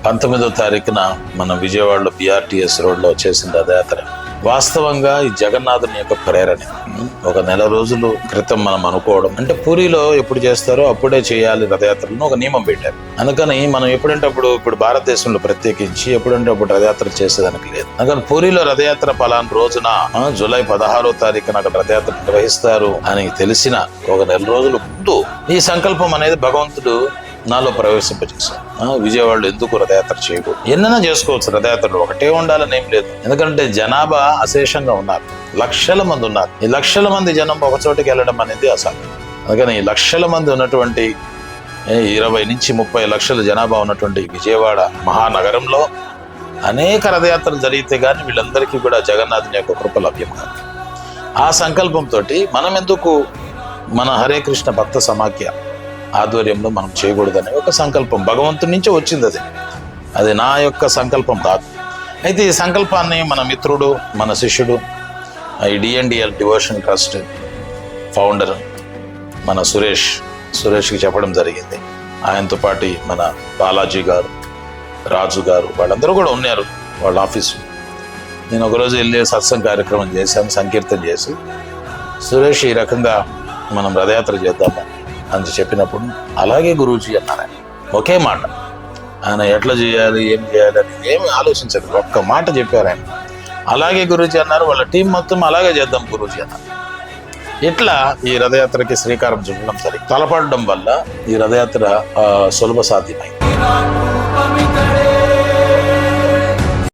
19వ తారీఖున మనం విజయవాడలో BRTS రోడ్లో చేసిన రథయాత్ర వాస్తవంగా ఈ జగన్నాథుని యొక్క ప్రేరణ. ఒక నెల రోజులు క్రితం మనం అనుకోవడం అంటే పూరిలో ఎప్పుడు చేస్తారో అప్పుడే చేయాలి రథయాత్రలను ఒక నియమం పెట్టారు. అందుకని మనం ఎప్పుడంటే అప్పుడు ఇప్పుడు భారతదేశంలో ప్రత్యేకించి ఎప్పుడంటే అప్పుడు రథయాత్ర చేసేదానికి లేదు. అందుకని పూరిలో రథయాత్ర పలానా రోజున జూలై 16వ తారీఖున అక్కడ రథయాత్ర నిర్వహిస్తారు అని తెలిసిన ఒక నెల రోజుల ముందు ఈ సంకల్పం అనేది భగవంతుడు నాలో ప్రవేశింపజేశాను. విజయవాడలో ఎందుకు రథయాత్ర చేయకూడదు? ఎన్నైనా చేసుకోవచ్చు రథయాత్రలు, ఒకటే ఉండాలని ఏం లేదు. ఎందుకంటే జనాభా అశేషంగా ఉన్నారు, లక్షల మంది ఉన్నారు. ఈ లక్షల మంది జనం ఒక చోటికి వెళ్ళడం అనేది అసాధ్యం. అందుకని ఈ లక్షల మంది ఉన్నటువంటి 20 నుంచి 30 లక్షల జనాభా ఉన్నటువంటి విజయవాడ మహానగరంలో అనేక రథయాత్రలు జరిగితే కానీ వీళ్ళందరికీ కూడా జగన్నాథుని యొక్క కృప లభ్యం కాదు. ఆ సంకల్పంతో మనం ఎందుకు మన హరే కృష్ణ భక్త సమాఖ్య ఆధ్వర్యంలో మనం చేయకూడదనే ఒక సంకల్పం భగవంతుడి నుంచే వచ్చింది. అది నా యొక్క సంకల్పం కాదు. అయితే ఈ సంకల్పాన్ని మన మిత్రుడు, మన శిష్యుడు, ఈ DNDL డివోషన్ ట్రస్ట్ ఫౌండర్ మన సురేష్కి చెప్పడం జరిగింది. ఆయనతో పాటు మన బాలాజీ గారు, రాజు గారు, వాళ్ళందరూ కూడా ఉన్నారు వాళ్ళ ఆఫీసు. నేను ఒకరోజు వెళ్ళి సత్సంగ కార్యక్రమం చేశాను, సంకీర్తన చేసి సురేష్ ఈ రకంగా మనం రథయాత్ర చేద్దామని అని చెప్పినప్పుడు అలాగే గురూజీ అన్నారు. ఆయన ఒకే మాట, ఆయన ఎట్లా చేయాలి ఏం చేయాలి అని ఏమి ఆలోచించదు, ఒక్క మాట చెప్పారు ఆయన. అలాగే గురూజీ అన్నారు, వాళ్ళ టీం మొత్తం అలాగే చేద్దాం గురూజీ అన్నారు. ఇట్లా ఈ రథయాత్రకి శ్రీకారం చుట్టడం సరి తలపడడం వల్ల ఈ రథయాత్ర సులభ సాధ్యమైంది.